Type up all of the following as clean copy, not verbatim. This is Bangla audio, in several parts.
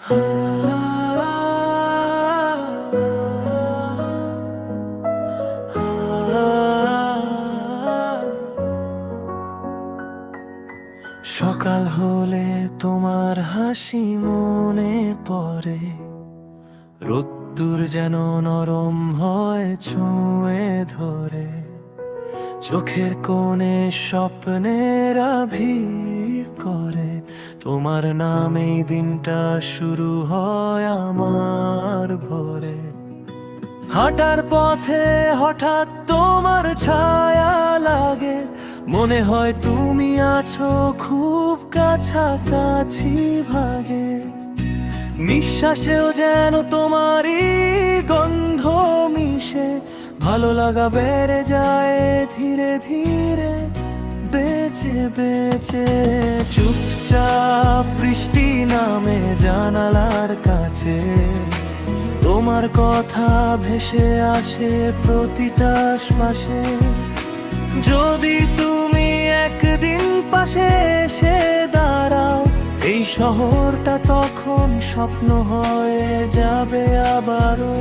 সকাল হলে তোমার হাসি মনে পড়ে, রোদ্দুর যেন নরম হয় ছুঁয়ে ধরে, চোখের কোণে স্বপ্নেরা ভিড় করে, তোমার নামেই দিনটা শুরু হয় আমার ভোরে। হাঁটার পথে হঠাৎ তোমার ছায়া লাগে, মনে হয় তুমি আছো খুব কাছাকাছি ভাগে, নিঃশ্বাসেও যেন তোমারই গন্ধ মিশে, ভালো লাগা বেড়ে যায় ধীরে ধীরে, বেঁচে বেঁচে। চুপচাপ বৃষ্টি নামে জানালার কাছে, তোমার কথা ভেসে আসে প্রতিটা শ্বাসে। যদি তুমি একদিন পাশে এসে দাঁড়াও, এই শহরটা তখন স্বপ্ন হয়ে যাবে আবারও।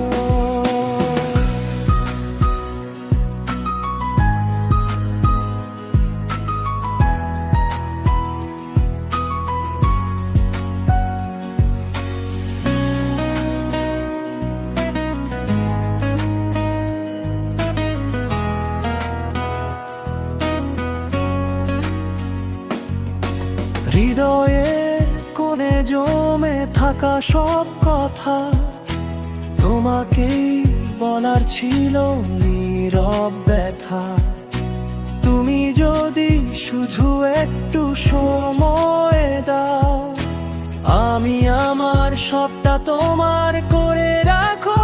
হৃদয়ের কোণে জমে থাকা সব কথা তোমাকেই বলার ছিল নীরব ব্যথা। তুমি যদি শুধু একটু সময় দাও, আমি আমার সবটা তোমার করে রাখো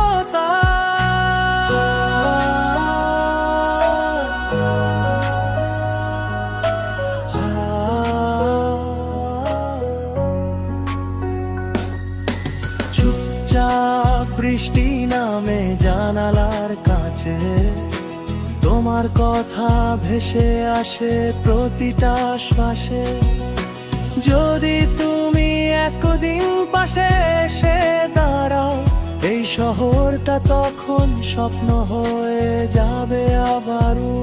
চুপচাপ বৃষ্টি নামে জানালার কাছে, তোমার কথা ভেসে আসে প্রতিটা শ্বাসে। যদি তুমি একদিন পাশে এসে দাঁড়াও, এই শহরটা তখন স্বপ্ন হয়ে যাবে আবারও।